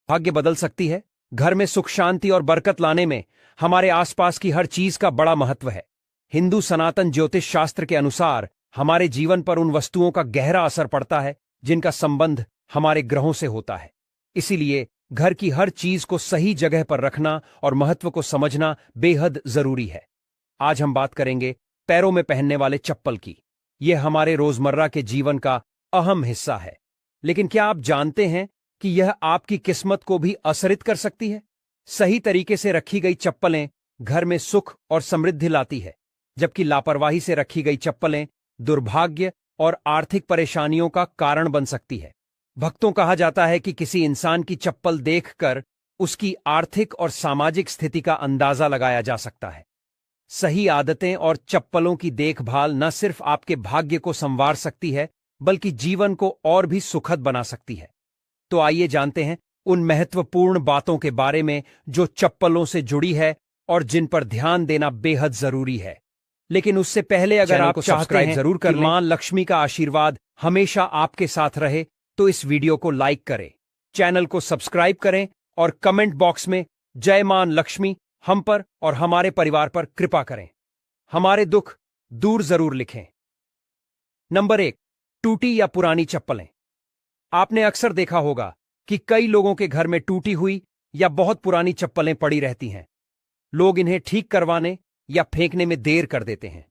भाग्य बदल सकती है। घर में सुख शांति और बरकत लाने में हमारे आसपास की हर चीज का बड़ा महत्व है। हिंदू सनातन ज्योतिष शास्त्र के अनुसार हमारे जीवन पर उन वस्तुओं का गहरा असर पड़ता है जिनका संबंध हमारे ग्रहों से होता है। इसीलिए घर की हर चीज को सही जगह पर रखना और महत्व को समझना बेहद जरूरी है। आज हम बात करेंगे पैरों में पहनने वाले चप्पल की। यह हमारे रोजमर्रा के जीवन का अहम हिस्सा है। लेकिन क्या आप जानते हैं कि यह आपकी किस्मत को भी असरित कर सकती है? सही तरीके से रखी गई चप्पलें घर में सुख और समृद्धि लाती है, जबकि लापरवाही से रखी गई चप्पलें दुर्भाग्य और आर्थिक परेशानियों का कारण बन सकती है। भक्तों कहा जाता है कि किसी इंसान की चप्पल देखकर उसकी आर्थिक और सामाजिक स्थिति का अंदाजा लगाया जा सकता है। सही आदतें और चप्पलों की देखभाल न सिर्फ आपके भाग्य को संवार सकती है, बल्कि जीवन को और भी सुखद बना सकती है। तो आइए जानते हैं उन महत्वपूर्ण बातों के बारे में जो चप्पलों से जुड़ी है और जिन पर ध्यान देना बेहद जरूरी है। लेकिन उससे पहले अगर आप चाहते हैं जरूर कि मां लक्ष्मी का आशीर्वाद हमेशा आपके साथ रहे, तो इस वीडियो को लाइक करें, चैनल को सब्सक्राइब करें और कमेंट बॉक्स में जय मां लक्ष्मी हम पर और हमारे परिवार पर कृपा करें। हमारे दुख दूर जरूर लिखें। नंबर 1, टूटी या पुरानी चप्पलें। आपने अक्सर देखा होगा कि कई लोगों के घर में टूटी हुई या बहुत पुरानी चप्पलें पड़ी रहती हैं। लोग इन्हें ठीक करवाने या फेंकने में देर कर देते हैं,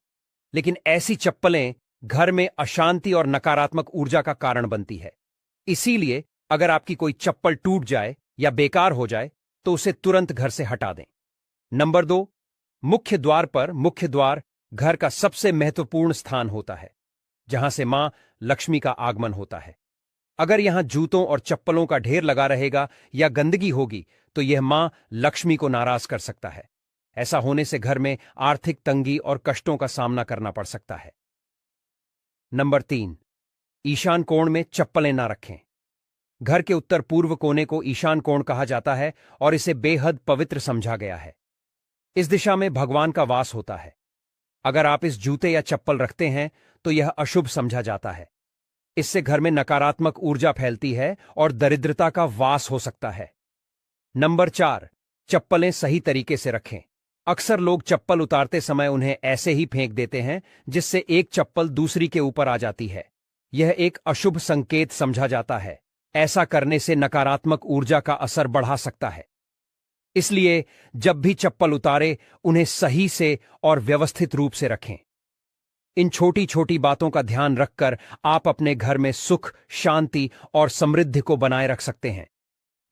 लेकिन ऐसी चप्पलें घर में अशांति और नकारात्मक ऊर्जा का कारण बनती है। इसीलिए अगर आपकी कोई चप्पल टूट जाए या बेकार हो जाए तो उसे तुरंत घर से हटा दें। नंबर 2, मुख्य द्वार पर। मुख्य द्वार घर का सबसे महत्वपूर्ण स्थान होता है, जहां से मां लक्ष्मी का आगमन होता है। अगर यहां जूतों और चप्पलों का ढेर लगा रहेगा या गंदगी होगी तो यह मां लक्ष्मी को नाराज कर सकता है। ऐसा होने से घर में आर्थिक तंगी और कष्टों का सामना करना पड़ सकता है। नंबर 3, ईशान कोण में चप्पलें ना रखें। घर के उत्तर पूर्व कोने को ईशान कोण कहा जाता है और इसे बेहद पवित्र समझा गया है। इस दिशा में भगवान का वास होता है। अगर आप इस जूते या चप्पल रखते हैं तो यह अशुभ समझा जाता है। इससे घर में नकारात्मक ऊर्जा फैलती है और दरिद्रता का वास हो सकता है। नंबर 4, चप्पलें सही तरीके से रखें। अक्सर लोग चप्पल उतारते समय उन्हें ऐसे ही फेंक देते हैं, जिससे एक चप्पल दूसरी के ऊपर आ जाती है। यह एक अशुभ संकेत समझा जाता है। ऐसा करने से नकारात्मक ऊर्जा का असर बढ़ा सकता है। इसलिए जब भी चप्पल उतारे उन्हें सही से और व्यवस्थित रूप से रखें। इन छोटी छोटी बातों का ध्यान रखकर आप अपने घर में सुख, शांति और समृद्धि को बनाए रख सकते हैं।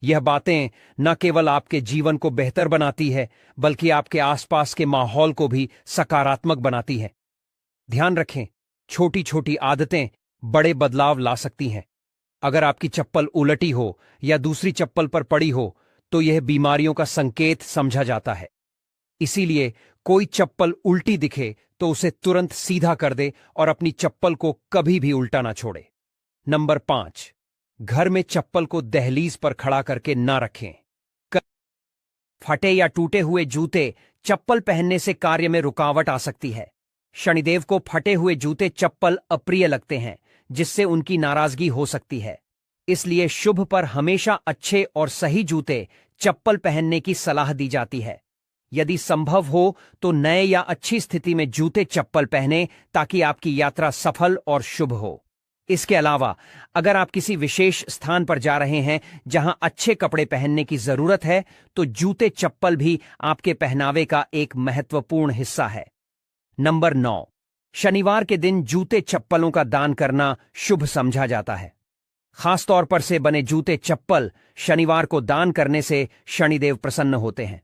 यह बातें न केवल आपके जीवन को बेहतर बनाती है, बल्कि आपके आसपास के माहौल को भी सकारात्मक बनाती है। ध्यान रखें, छोटी छोटी आदतें बड़े बदलाव ला सकती हैं। अगर आपकी चप्पल उलटी हो या दूसरी चप्पल पर पड़ी हो तो यह बीमारियों का संकेत समझा जाता है। इसीलिए कोई चप्पल उल्टी दिखे तो उसे तुरंत सीधा कर दे और अपनी चप्पल को कभी भी उल्टा ना छोड़े। नंबर 5, घर में चप्पल को दहलीज पर खड़ा करके ना रखें। फटे या टूटे हुए जूते चप्पल पहनने से कार्य में रुकावट आ सकती है। शनिदेव को फटे हुए जूते चप्पल अप्रिय लगते हैं, जिससे उनकी नाराजगी हो सकती है। इसलिए शुभ पर हमेशा अच्छे और सही जूते चप्पल पहनने की सलाह दी जाती है। यदि संभव हो तो नए या अच्छी स्थिति में जूते चप्पल पहने, ताकि आपकी यात्रा सफल और शुभ हो। इसके अलावा अगर आप किसी विशेष स्थान पर जा रहे हैं जहां अच्छे कपड़े पहनने की जरूरत है, तो जूते चप्पल भी आपके पहनावे का एक महत्वपूर्ण हिस्सा है। नंबर 9, शनिवार के दिन जूते चप्पलों का दान करना शुभ समझा जाता है। खासतौर पर से बने जूते चप्पल शनिवार को दान करने से शनिदेव प्रसन्न होते हैं।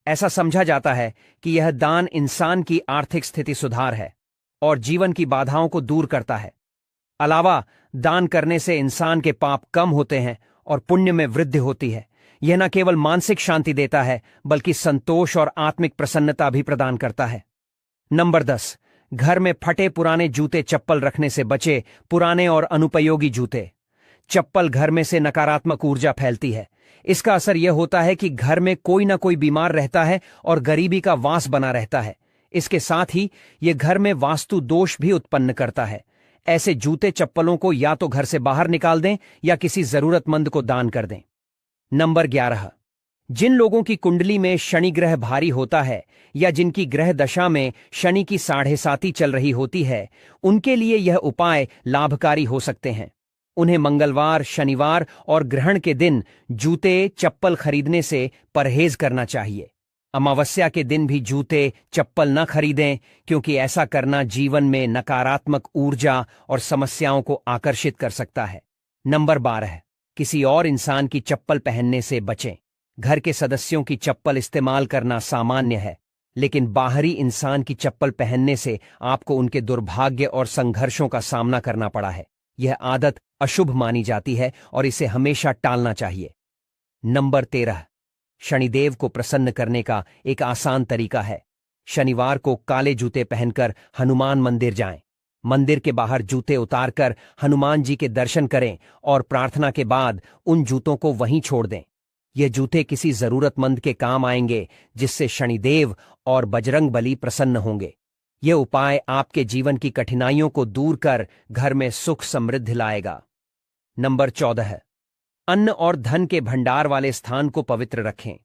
ऐसा समझा जाता है कि यह दान इंसान की आर्थिक स्थिति सुधार है और जीवन की बाधाओं को दूर करता है। अलावा दान करने से इंसान के पाप कम होते हैं और पुण्य में वृद्धि होती है। यह न केवल मानसिक शांति देता है, बल्कि संतोष और आत्मिक प्रसन्नता भी प्रदान करता है। नंबर 10, घर में फटे पुराने जूते चप्पल रखने से बचे। पुराने और अनुपयोगी जूते चप्पल घर में से नकारात्मक ऊर्जा फैलती है। इसका असर यह होता है कि घर में कोई ना कोई बीमार रहता है और गरीबी का वास बना रहता है। इसके साथ ही यह घर में वास्तु दोष भी उत्पन्न करता है। ऐसे जूते चप्पलों को या तो घर से बाहर निकाल दें या किसी जरूरतमंद को दान कर दें। नंबर 11। जिन लोगों की कुंडली में शनि ग्रह भारी होता है या जिनकी ग्रह दशा में शनि की 7.5 चल रही होती है, उनके लिए यह उपाय लाभकारी हो सकते हैं। उन्हें मंगलवार, शनिवार और ग्रहण के दिन जूते चप्पल खरीदने से परहेज करना चाहिए। अमावस्या के दिन भी जूते चप्पल न खरीदें, क्योंकि ऐसा करना जीवन में नकारात्मक ऊर्जा और समस्याओं को आकर्षित कर सकता है। नंबर 12। किसी और इंसान की चप्पल पहनने से बचें। घर के सदस्यों की चप्पल इस्तेमाल करना सामान्य है, लेकिन बाहरी इंसान की चप्पल पहनने से आपको उनके दुर्भाग्य और संघर्षों का सामना करना पड़ा है। यह आदत अशुभ मानी जाती है और इसे हमेशा टालना चाहिए। नंबर 13। शनिदेव को प्रसन्न करने का एक आसान तरीका है। शनिवार को काले जूते पहनकर हनुमान मंदिर जाएं। मंदिर के बाहर जूते उतारकर हनुमान जी के दर्शन करें और प्रार्थना के बाद उन जूतों को वहीं छोड़ दें। ये जूते किसी जरूरतमंद के काम आएंगे, जिससे शनिदेव और बजरंगबली प्रसन्न होंगे। ये उपाय आपके जीवन की कठिनाइयों को दूर कर घर में सुख समृद्धि लाएगा। नंबर 14। अन्न और धन के भंडार वाले स्थान को पवित्र रखें।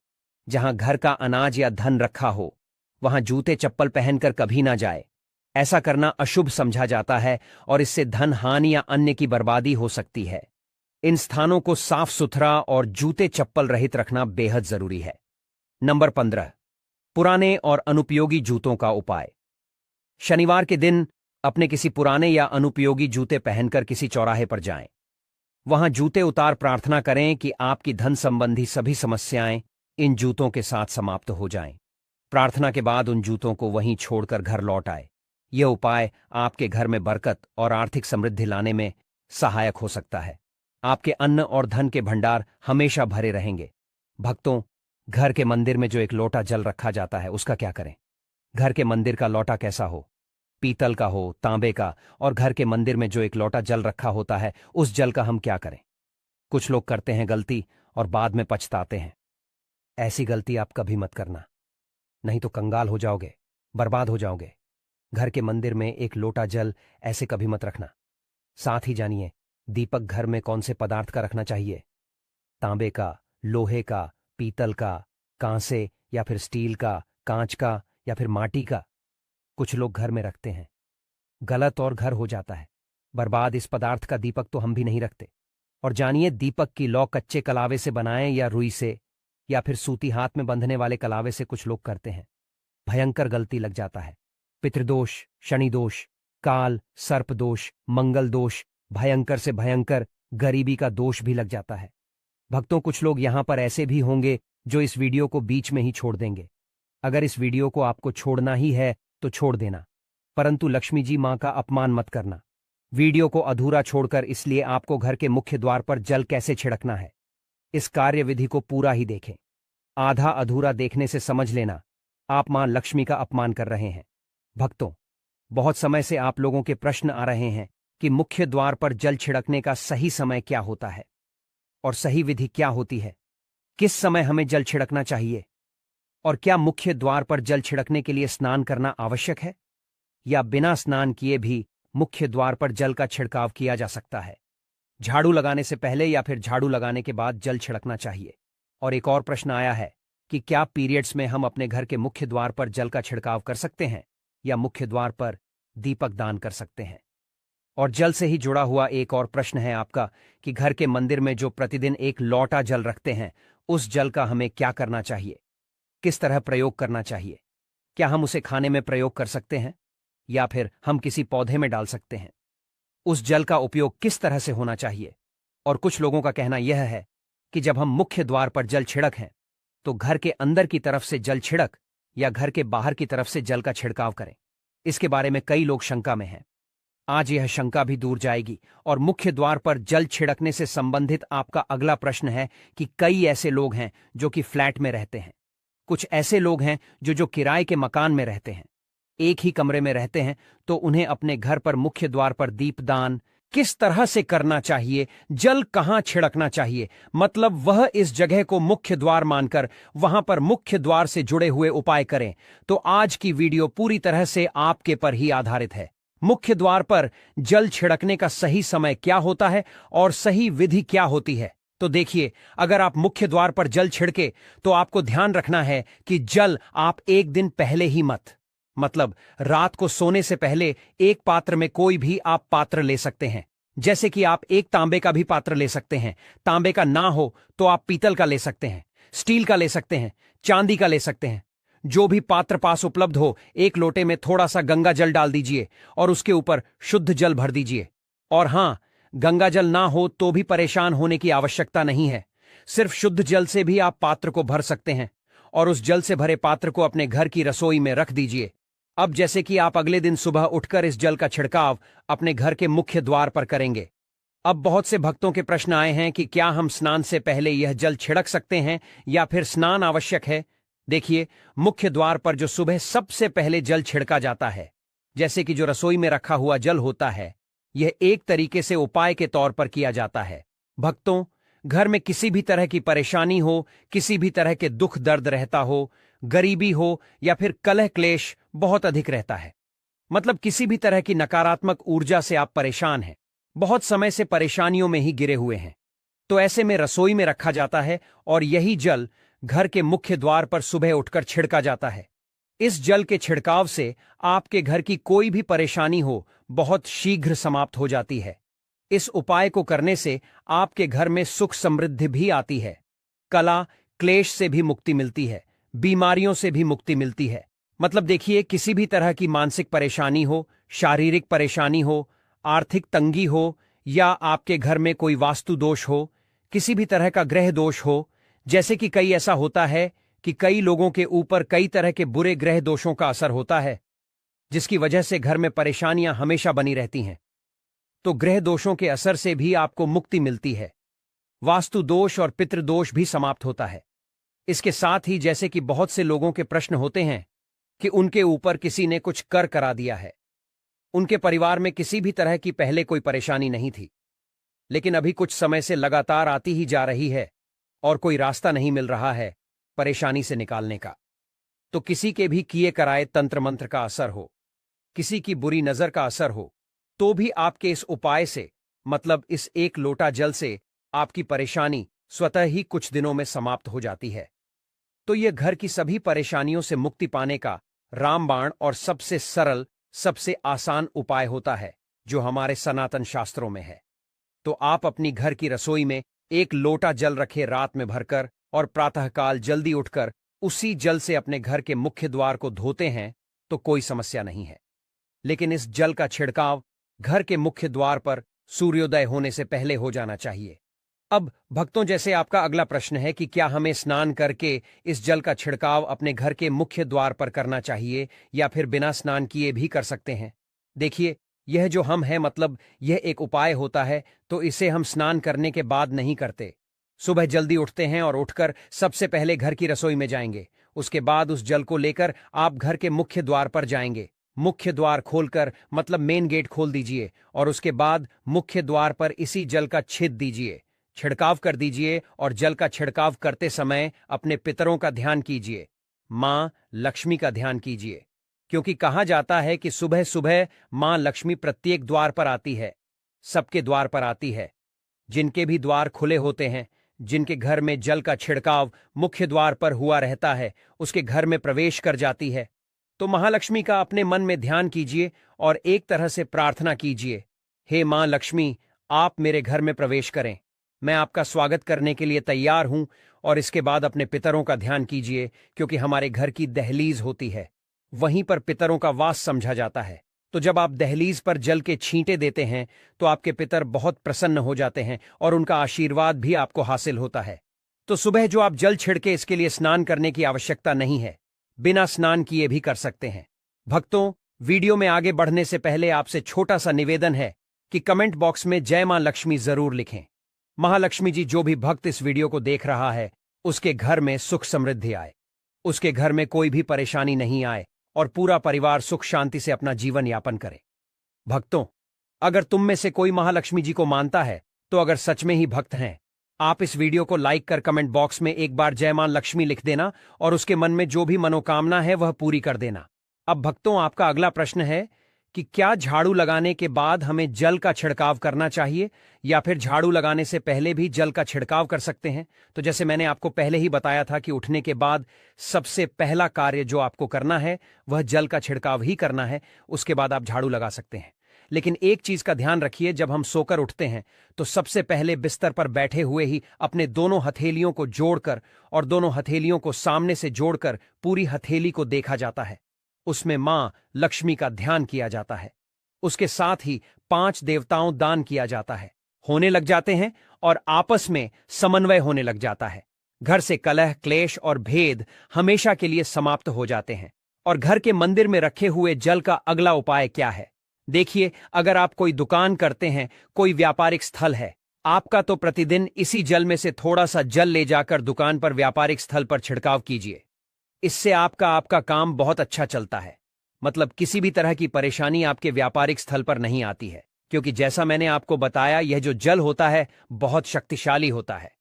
जहां घर का अनाज या धन रखा हो, वहां जूते चप्पल पहनकर कभी ना जाए। ऐसा करना अशुभ समझा जाता है और इससे धन हानि या अन्य की बर्बादी हो सकती है। इन स्थानों को साफ सुथरा और जूते चप्पल रहित रखना बेहद जरूरी है। नंबर 15। पुराने और अनुपयोगी जूतों का उपाय। शनिवार के दिन अपने किसी पुराने या अनुपयोगी जूते पहनकर किसी चौराहे पर जाएं। वहां जूते उतार प्रार्थना करें कि आपकी धन संबंधी सभी समस्याएं इन जूतों के साथ समाप्त हो जाएं। प्रार्थना के बाद उन जूतों को वहीं छोड़कर घर लौट आए। यह उपाय आपके घर में बरकत और आर्थिक समृद्धि लाने में सहायक हो सकता है। आपके अन्न और धन के भंडार हमेशा भरे रहेंगे। भक्तों, घर के मंदिर में जो एक लोटा जल रखा जाता है, उसका क्या करें? घर के मंदिर का लोटा कैसा हो? पीतल का हो, तांबे का। और घर के मंदिर में जो एक लोटा जल रखा होता है, उस जल का हम क्या करें? कुछ लोग करते हैं गलती और बाद में पछताते हैं। ऐसी गलती आप कभी मत करना, नहीं तो कंगाल हो जाओगे, बर्बाद हो जाओगे। घर के मंदिर में एक लोटा जल ऐसे कभी मत रखना। साथ ही जानिए, दीपक घर में कौन से पदार्थ का रखना चाहिए? तांबे का, लोहे का, पीतल का, कांसे या फिर स्टील का, कांच का या फिर माटी का। कुछ लोग घर में रखते हैं, गलत और घर हो जाता है बर्बाद। इस पदार्थ का दीपक तो हम भी नहीं रखते। और जानिए, दीपक की लौ कच्चे कलावे से बनाएं या रुई से या फिर सूती हाथ में बंधने वाले कलावे से कुछ लोग करते हैं। भयंकर गलती लग जाता है। पितृदोष, शनि दोष, काल, सर्प दोष, मंगल दोष, भयंकर से भयंकर गरीबी का दोष भी लग जाता है। भक्तों, कुछ लोग यहां पर ऐसे भी होंगे जो इस वीडियो को बीच में ही छोड़ देंगे। अगर इस वीडियो को आपको छोड़ना ही है तो छोड़ देना, परंतु लक्ष्मी जी मां का अपमान मत करना। वीडियो को अधूरा छोड़कर इसलिए आपको घर के मुख्य द्वार पर जल कैसे छिड़कना है, इस कार्यविधि को पूरा ही देखें। आधा अधूरा देखने से समझ लेना आप मां लक्ष्मी का अपमान कर रहे हैं। भक्तों, बहुत समय से आप लोगों के प्रश्न आ रहे हैं कि मुख्य द्वार पर जल छिड़कने का सही समय क्या होता है और सही विधि क्या होती है। किस समय हमें जल छिड़कना चाहिए और क्या मुख्य द्वार पर जल छिड़कने के लिए स्नान करना आवश्यक है या बिना स्नान किए भी मुख्य द्वार पर जल का छिड़काव किया जा सकता है? झाड़ू लगाने से पहले या फिर झाड़ू लगाने के बाद जल छिड़कना चाहिए? और एक और प्रश्न आया है कि क्या पीरियड्स में हम अपने घर के मुख्य द्वार पर जल का छिड़काव कर सकते हैं या मुख्य द्वार पर दीपक दान कर सकते हैं? और जल से ही जुड़ा हुआ एक और प्रश्न है आपका कि घर के मंदिर में जो प्रतिदिन एक लोटा जल रखते हैं, उस जल का हमें क्या करना चाहिए, किस तरह प्रयोग करना चाहिए? क्या हम उसे खाने में प्रयोग कर सकते हैं या फिर हम किसी पौधे में डाल सकते हैं? उस जल का उपयोग किस तरह से होना चाहिए? और कुछ लोगों का कहना यह है कि जब हम मुख्य द्वार पर जल छिड़क हैं तो घर के अंदर की तरफ से जल छिड़क या घर के बाहर की तरफ से जल का छिड़काव करें। इसके बारे में कई लोग शंका में हैं। आज यह शंका भी दूर जाएगी और मुख्य द्वार पर जल छिड़कने से संबंधित आपका अगला प्रश्न है कि कई ऐसे लोग हैं जो कि फ्लैट में रहते हैं, कुछ ऐसे लोग हैं जो किराए के मकान में रहते हैं, एक ही कमरे में रहते हैं, तो उन्हें अपने घर पर मुख्य द्वार पर दीपदान किस तरह से करना चाहिए, जल कहां छिड़कना चाहिए, मतलब वह इस जगह को मुख्य द्वार मानकर वहां पर मुख्य द्वार से जुड़े हुए उपाय करें। तो आज की वीडियो पूरी तरह से आपके पर ही आधारित है। मुख्य द्वार पर जल छिड़कने का सही समय क्या होता है और सही विधि क्या होती है, तो देखिए, अगर आप मुख्य द्वार पर जल छिड़के तो आपको ध्यान रखना है कि जल आप एक दिन पहले ही मतलब रात को सोने से पहले एक पात्र में कोई भी आप पात्र ले सकते हैं। जैसे कि आप एक तांबे का भी पात्र ले सकते हैं। तांबे का ना हो तो आप पीतल का ले सकते हैं, स्टील का ले सकते हैं, चांदी का ले सकते हैं। जो भी पात्र पास उपलब्ध हो, एक लोटे में थोड़ा सा गंगा जल डाल दीजिए और उसके ऊपर शुद्ध जल भर दीजिए। और हां, गंगा जल ना हो तो भी परेशान होने की आवश्यकता नहीं है। सिर्फ शुद्ध जल से भी आप पात्र को भर सकते हैं और उस जल से भरे पात्र को अपने घर की रसोई में रख दीजिए। अब जैसे कि आप अगले दिन सुबह उठकर इस जल का छिड़काव अपने घर के मुख्य द्वार पर करेंगे। अब बहुत से भक्तों के प्रश्न आए हैं कि क्या हम स्नान से पहले यह जल छिड़क सकते हैं या फिर स्नान आवश्यक है। देखिए, मुख्य द्वार पर जो सुबह सबसे पहले जल छिड़का जाता है, जैसे कि जो रसोई में रखा हुआ जल होता है, यह एक तरीके से उपाय के तौर पर किया जाता है। भक्तों, घर में किसी भी तरह की परेशानी हो, किसी भी तरह के दुख दर्द रहता हो, गरीबी हो या फिर कलह क्लेश बहुत अधिक रहता है, मतलब किसी भी तरह की नकारात्मक ऊर्जा से आप परेशान हैं, बहुत समय से परेशानियों में ही गिरे हुए हैं, तो ऐसे में रसोई में रखा जाता है और यही जल घर के मुख्य द्वार पर सुबह उठकर छिड़का जाता है। इस जल के छिड़काव से आपके घर की कोई भी परेशानी हो बहुत शीघ्र समाप्त हो जाती है। इस उपाय को करने से आपके घर में सुख समृद्धि भी आती है, कला क्लेश से भी मुक्ति मिलती है, बीमारियों से भी मुक्ति मिलती है। मतलब देखिए, किसी भी तरह की मानसिक परेशानी हो, शारीरिक परेशानी हो, आर्थिक तंगी हो या आपके घर में कोई वास्तु दोष हो, किसी भी तरह का ग्रह दोष हो, जैसे कि कई ऐसा होता है कि कई लोगों के ऊपर कई तरह के बुरे ग्रह दोषों का असर होता है, जिसकी वजह से घर में परेशानियां हमेशा बनी रहती हैं। तो ग्रह दोषों के असर से भी आपको मुक्ति मिलती है। वास्तु दोष और पितृदोष भी समाप्त होता है। इसके साथ ही जैसे कि बहुत से लोगों के प्रश्न होते हैं कि उनके ऊपर किसी ने कुछ कर करा दिया है, उनके परिवार में किसी भी तरह की पहले कोई परेशानी नहीं थी, लेकिन अभी कुछ समय से लगातार आती ही जा रही है और कोई रास्ता नहीं मिल रहा है परेशानी से निकालने का। तो किसी के भी किए कराए तंत्र मंत्र का असर हो, किसी की बुरी नजर का असर हो, तो भी आपके इस उपाय से, मतलब इस एक लोटा जल से, आपकी परेशानी स्वतः ही कुछ दिनों में समाप्त हो जाती है। तो यह घर की सभी परेशानियों से मुक्ति पाने का रामबाण और सबसे सरल, सबसे आसान उपाय होता है जो हमारे सनातन शास्त्रों में है। तो आप अपनी घर की रसोई में एक लोटा जल रखे रात में भरकर और प्रातःकाल जल्दी उठकर उसी जल से अपने घर के मुख्य द्वार को धोते हैं तो कोई समस्या नहीं है। लेकिन इस जल का छिड़काव घर के मुख्य द्वार पर सूर्योदय होने से पहले हो जाना चाहिए। अब भक्तों, जैसे आपका अगला प्रश्न है कि क्या हमें स्नान करके इस जल का छिड़काव अपने घर के मुख्य द्वार पर करना चाहिए या फिर बिना स्नान किए भी कर सकते हैं। देखिए, यह जो हम है, मतलब यह एक उपाय होता है, तो इसे हम स्नान करने के बाद नहीं करते। सुबह जल्दी उठते हैं और उठकर सबसे पहले घर की रसोई में जाएंगे। उसके बाद उस जल को लेकर आप घर के मुख्य द्वार पर जाएंगे। मुख्य द्वार खोलकर, मतलब मेन गेट खोल दीजिए और उसके बाद मुख्य द्वार पर इसी जल का छेद दीजिए, छिड़काव कर दीजिए और जल का छिड़काव करते समय अपने पितरों का ध्यान कीजिए, मां लक्ष्मी का ध्यान कीजिए, क्योंकि कहा जाता है कि सुबह सुबह मां लक्ष्मी प्रत्येक द्वार पर आती है, सबके द्वार पर आती है। जिनके भी द्वार खुले होते हैं, जिनके घर में जल का छिड़काव मुख्य द्वार पर हुआ रहता है, उसके घर में प्रवेश कर जाती है। तो महालक्ष्मी का अपने मन में ध्यान कीजिए और एक तरह से प्रार्थना कीजिए, हे मां लक्ष्मी, आप मेरे घर में प्रवेश करें, मैं आपका स्वागत करने के लिए तैयार हूं। और इसके बाद अपने पितरों का ध्यान कीजिए, क्योंकि हमारे घर की दहलीज होती है, वहीं पर पितरों का वास समझा जाता है। तो जब आप दहलीज पर जल के छींटे देते हैं तो आपके पितर बहुत प्रसन्न हो जाते हैं और उनका आशीर्वाद भी आपको हासिल होता है। तो सुबह जो आप जल छिड़के, इसके लिए स्नान करने की आवश्यकता नहीं है, बिना स्नान किए भी कर सकते हैं। भक्तों, वीडियो में आगे बढ़ने से पहले आपसे छोटा सा निवेदन है कि कमेंट बॉक्स में जय मां लक्ष्मी जरूर लिखें। महालक्ष्मी जी, जो भी भक्त इस वीडियो को देख रहा है, उसके घर में सुख समृद्धि आए, उसके घर में कोई भी परेशानी नहीं आए और पूरा परिवार सुख शांति से अपना जीवन यापन करे। भक्तों, अगर तुम में से कोई महालक्ष्मी जी को मानता है, तो अगर सच में ही भक्त हैं, आप इस वीडियो को लाइक कर कमेंट बॉक्स में एक बार जय मां लक्ष्मी लिख देना और उसके मन में जो भी मनोकामना है वह पूरी कर देना। अब भक्तों, आपका अगला प्रश्न है कि क्या झाड़ू लगाने के बाद हमें जल का छिड़काव करना चाहिए या फिर झाड़ू लगाने से पहले भी जल का छिड़काव कर सकते हैं। तो जैसे मैंने आपको पहले ही बताया था कि उठने के बाद सबसे पहला कार्य जो आपको करना है वह जल का छिड़काव ही करना है, उसके बाद आप झाड़ू लगा सकते हैं। लेकिन एक चीज का ध्यान रखिए, जब हम सोकर उठते हैं तो सबसे पहले बिस्तर पर बैठे हुए ही अपने दोनों हथेलियों को जोड़कर और दोनों हथेलियों को सामने से जोड़कर पूरी हथेली को देखा जाता है। उसमें मां लक्ष्मी का ध्यान किया जाता है। उसके साथ ही 5 देवताओं दान किया जाता है, होने लग जाते हैं और आपस में समन्वय होने लग जाता है। घर से कलह, क्लेश और भेद हमेशा के लिए समाप्त हो जाते हैं। और घर के मंदिर में रखे हुए जल का अगला उपाय क्या है? देखिए, अगर आप कोई दुकान करते हैं, कोई व्यापारिक स्थल है आपका, तो प्रतिदिन इसी जल में से थोड़ा सा जल ले जाकर दुकान पर व्यापारिक स्थल पर छिड़काव कीजिए। इससे आपका काम बहुत अच्छा चलता है। मतलब किसी भी तरह की परेशानी आपके व्यापारिक स्थल पर नहीं आती है, क्योंकि जैसा मैंने आपको बताया, यह जो जल होता है बहुत शक्तिशाली होता है,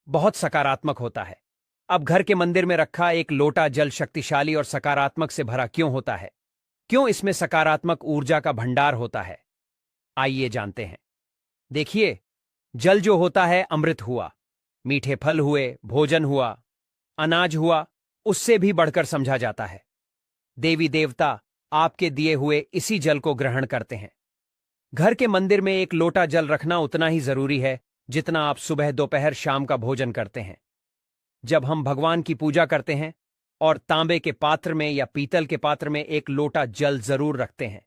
बहुत सकारात्मक होता है। अब घर के मंदिर में रखा एक लोटा जल शक्तिशाली और सकारात्मक से भरा क्यों होता है? क्यों इसमें सकारात्मक ऊर्जा का भंडार होता है? आइए जानते हैं। देखिए, जल जो होता है अमृत हुआ, मीठे फल हुए, भोजन हुआ, अनाज हुआ, उससे भी बढ़कर समझा जाता है। देवी देवता आपके दिए हुए इसी जल को ग्रहण करते हैं। घर के मंदिर में एक लोटा जल रखना उतना ही जरूरी है जितना आप सुबह, दोपहर, शाम का भोजन करते हैं। जब हम भगवान की पूजा करते हैं और तांबे के पात्र में या पीतल के पात्र में एक लोटा जल जरूर रखते हैं।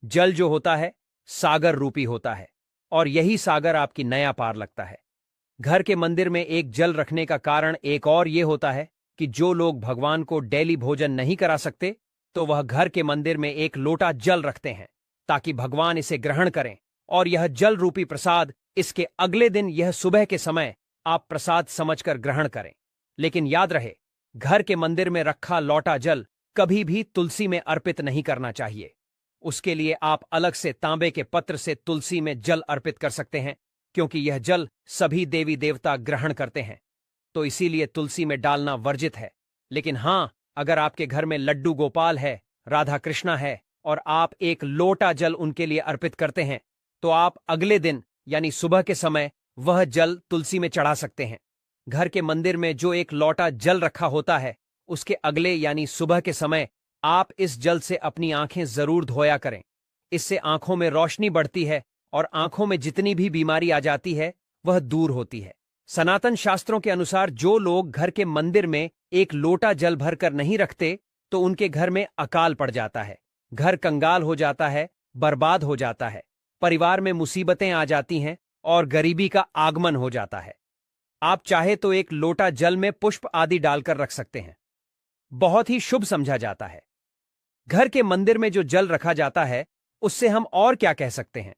जल जो होता है सागर रूपी होता है और यही सागर आपकी नया पार लगता है। घर के मंदिर में एक जल रखने का कारण एक और ये होता है कि जो लोग भगवान को डेली भोजन नहीं करा सकते, तो वह घर के मंदिर में एक लोटा जल रखते हैं ताकि भगवान इसे ग्रहण करें और यह जल रूपी प्रसाद इसके अगले दिन, यह सुबह के समय, आप प्रसाद समझकर ग्रहण करें। लेकिन याद रहे, घर के मंदिर में रखा लौटा जल कभी भी तुलसी में अर्पित नहीं करना चाहिए। उसके लिए आप अलग से तांबे के पत्र से तुलसी में जल अर्पित कर सकते हैं, क्योंकि यह जल सभी देवी देवता ग्रहण करते हैं, तो इसीलिए तुलसी में डालना वर्जित है। लेकिन हां, अगर आपके घर में लड्डू गोपाल है, राधा कृष्णा है और आप एक लोटा जल उनके लिए अर्पित करते हैं, तो आप अगले दिन यानी सुबह के समय वह जल तुलसी में चढ़ा सकते हैं। घर के मंदिर में जो एक लोटा जल रखा होता है, उसके अगले यानी सुबह के समय आप इस जल से अपनी आंखें जरूर धोया करें। इससे आंखों में रोशनी बढ़ती है और आंखों में जितनी भी बीमारी आ जाती है वह दूर होती है। सनातन शास्त्रों के अनुसार जो लोग घर के मंदिर में एक लोटा जल भरकर नहीं रखते, तो उनके घर में अकाल पड़ जाता है, घर कंगाल हो जाता है, बर्बाद हो जाता है, परिवार में मुसीबतें आ जाती हैं और गरीबी का आगमन हो जाता है। आप चाहे तो एक लोटा जल में पुष्प आदि डालकर रख सकते हैं, बहुत ही शुभ समझा जाता है। घर के मंदिर में जो जल रखा जाता है उससे हम और क्या कह सकते हैं,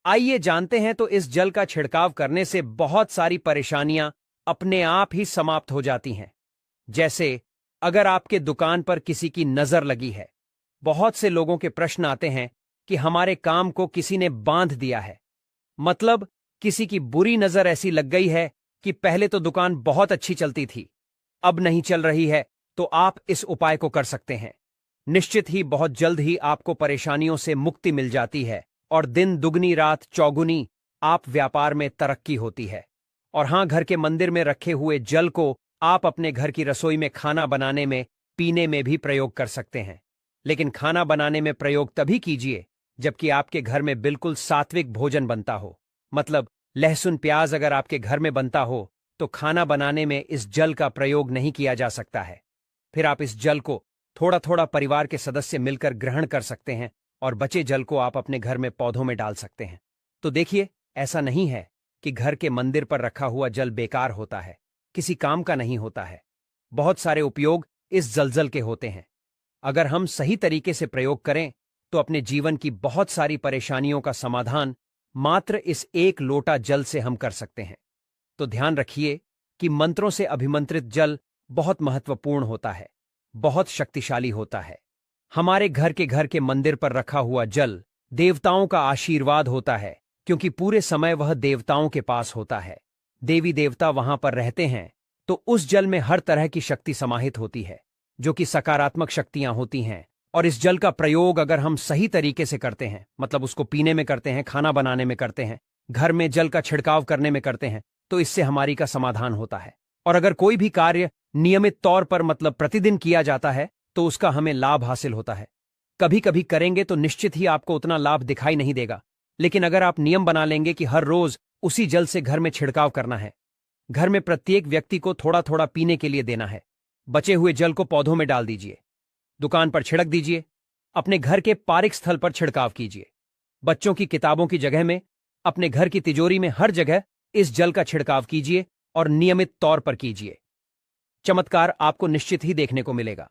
आइए जानते हैं। तो इस जल का छिड़काव करने से बहुत सारी परेशानियां अपने आप ही समाप्त हो जाती हैं। जैसे अगर आपके दुकान पर किसी की नजर लगी है, बहुत से लोगों के प्रश्न आते हैं कि हमारे काम को किसी ने बांध दिया है, मतलब किसी की बुरी नजर ऐसी लग गई है कि पहले तो दुकान बहुत अच्छी चलती थी, अब नहीं चल रही है, तो आप इस उपाय को कर सकते हैं। निश्चित ही बहुत जल्द ही आपको परेशानियों से मुक्ति मिल जाती है और दिन दुगनी रात चौगुनी आप व्यापार में तरक्की होती है। और हां, घर के मंदिर में रखे हुए जल को आप अपने घर की रसोई में खाना बनाने में, पीने में भी प्रयोग कर सकते हैं। लेकिन खाना बनाने में प्रयोग तभी कीजिए जबकि आपके घर में बिल्कुल सात्विक भोजन बनता हो। मतलब लहसुन प्याज अगर आपके घर में बनता हो तो खाना बनाने में इस जल का प्रयोग नहीं किया जा सकता है। फिर आप इस जल को थोड़ा थोड़ा परिवार के सदस्य मिलकर ग्रहण कर सकते हैं और बचे जल को आप अपने घर में पौधों में डाल सकते हैं। तो देखिए, ऐसा नहीं है कि घर के मंदिर पर रखा हुआ जल बेकार होता है, किसी काम का नहीं होता है। बहुत सारे उपयोग इस जल के होते हैं। अगर हम सही तरीके से प्रयोग करें तो अपने जीवन की बहुत सारी परेशानियों का समाधान मात्र इस एक लोटा जल से हम कर सकते हैं। तो ध्यान रखिए कि मंत्रों से अभिमंत्रित जल बहुत महत्वपूर्ण होता है, बहुत शक्तिशाली होता है। हमारे घर के मंदिर पर रखा हुआ जल देवताओं का आशीर्वाद होता है, क्योंकि पूरे समय वह देवताओं के पास होता है। देवी देवता वहां पर रहते हैं, तो उस जल में हर तरह की शक्ति समाहित होती है, जो कि सकारात्मक शक्तियां होती हैं और इस जल का प्रयोग अगर हम सही तरीके से करते हैं, मतलब उसको पीने में करते हैं, खाना बनाने में करते हैं, घर में जल का छिड़काव करने में करते हैं, तो इससे हमारी का समाधान होता है। और अगर कोई भी कार्य नियमित तौर पर मतलब प्रतिदिन किया जाता है तो उसका हमें लाभ हासिल होता है। कभी कभी करेंगे तो निश्चित ही आपको उतना लाभ दिखाई नहीं देगा, लेकिन अगर आप नियम बना लेंगे कि हर रोज उसी जल से घर में छिड़काव करना है, घर में प्रत्येक व्यक्ति को थोड़ा थोड़ा पीने के लिए देना है, बचे हुए जल को पौधों में डाल दीजिए, दुकान पर छिड़क दीजिए, अपने घर के पारिक स्थल पर छिड़काव कीजिए, बच्चों की किताबों की जगह में, अपने घर की तिजोरी में, हर जगह इस जल का छिड़काव कीजिए और नियमित तौर पर कीजिए। चमत्कार आपको निश्चित ही देखने को मिलेगा।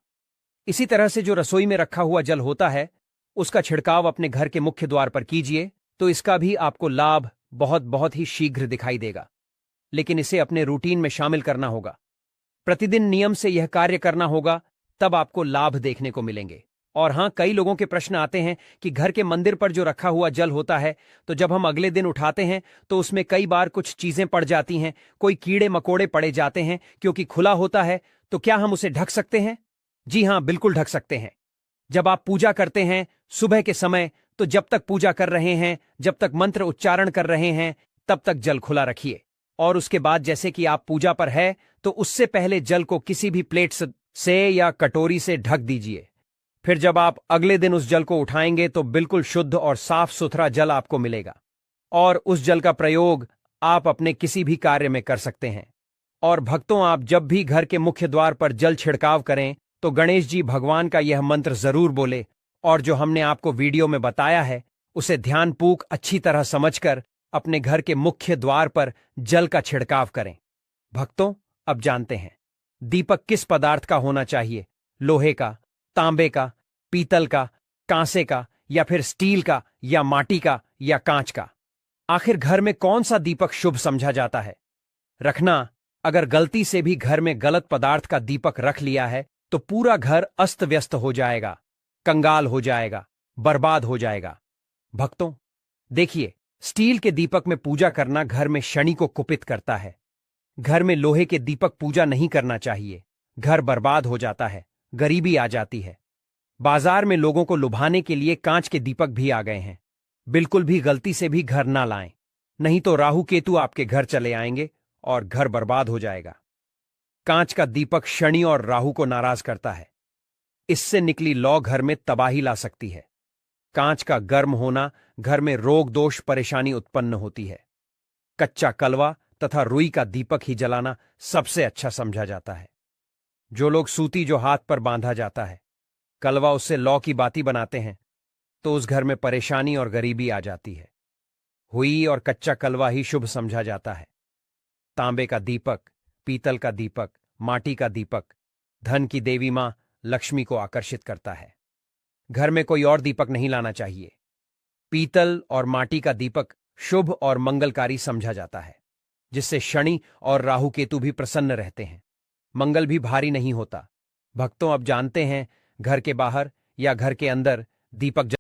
इसी तरह से जो रसोई में रखा हुआ जल होता है उसका छिड़काव अपने घर के मुख्य द्वार पर कीजिए, तो इसका भी आपको लाभ बहुत बहुत ही शीघ्र दिखाई देगा। लेकिन इसे अपने रूटीन में शामिल करना होगा, प्रतिदिन नियम से यह कार्य करना होगा, तब आपको लाभ देखने को मिलेंगे। और हां, कई लोगों के प्रश्न आते हैं कि घर के मंदिर पर जो रखा हुआ जल होता है तो जब हम अगले दिन उठाते हैं तो उसमें कई बार कुछ चीजें पड़ जाती हैं, कोई कीड़े मकोड़े पड़े जाते हैं क्योंकि खुला होता है, तो क्या हम उसे ढक सकते हैं? जी हां, बिल्कुल ढक सकते हैं। जब आप पूजा करते हैं सुबह के समय, तो जब तक पूजा कर रहे हैं, जब तक मंत्र उच्चारण कर रहे हैं, तब तक जल खुला रखिए। और उसके बाद जैसे कि आप पूजा पर है तो उससे पहले जल को किसी भी प्लेट से या कटोरी से ढक दीजिए। फिर जब आप अगले दिन उस जल को उठाएंगे तो बिल्कुल शुद्ध और साफ सुथरा जल आपको मिलेगा, और उस जल का प्रयोग आप अपने किसी भी कार्य में कर सकते हैं। और भक्तों, आप जब भी घर के मुख्य द्वार पर जल छिड़काव करें तो गणेश जी भगवान का यह मंत्र जरूर बोले, और जो हमने आपको वीडियो में बताया है उसे ध्यानपूर्वक अच्छी तरह समझकर अपने घर के मुख्य द्वार पर जल का छिड़काव करें। भक्तों, अब जानते हैं दीपक किस पदार्थ का होना चाहिए, लोहे का, तांबे का, पीतल का, कांसे का, या फिर स्टील का, या माटी का, या कांच का। आखिर घर में कौन सा दीपक शुभ समझा जाता है रखना? अगर गलती से भी घर में गलत पदार्थ का दीपक रख लिया है तो पूरा घर अस्त व्यस्त हो जाएगा, कंगाल हो जाएगा, बर्बाद हो जाएगा। भक्तों देखिए, स्टील के दीपक में पूजा करना घर में शनि को कुपित करता है। घर में लोहे के दीपक पूजा नहीं करना चाहिए, घर बर्बाद हो जाता है, गरीबी आ जाती है। बाजार में लोगों को लुभाने के लिए कांच के दीपक भी आ गए हैं। बिल्कुल भी गलती से भी घर ना लाएं, नहीं तो राहु केतु आपके घर चले आएंगे और घर बर्बाद हो जाएगा। कांच का दीपक शनि और राहु को नाराज करता है, इससे निकली लौ घर में तबाही ला सकती है। कांच का गर्म होना घर में रोग दोष परेशानी उत्पन्न होती है। कच्चा कलवा तथा रुई का दीपक ही जलाना सबसे अच्छा समझा जाता है। जो लोग सूती जो हाथ पर बांधा जाता है, कलवा उससे लौ की बाती बनाते हैं, तो उस घर में परेशानी और गरीबी आ जाती है। हुई और कच्चा कलवा ही शुभ समझा जाता है। तांबे का दीपक, पीतल का दीपक, माटी का दीपक धन की देवी मां लक्ष्मी को आकर्षित करता है। घर में कोई और दीपक नहीं लाना चाहिए। पीतल और माटी का दीपक शुभ और मंगलकारी समझा जाता है, जिससे शनि और राहु केतु भी प्रसन्न रहते हैं, मंगल भी भारी नहीं होता। भक्तों, अब जानते हैं घर के बाहर या घर के अंदर दीपक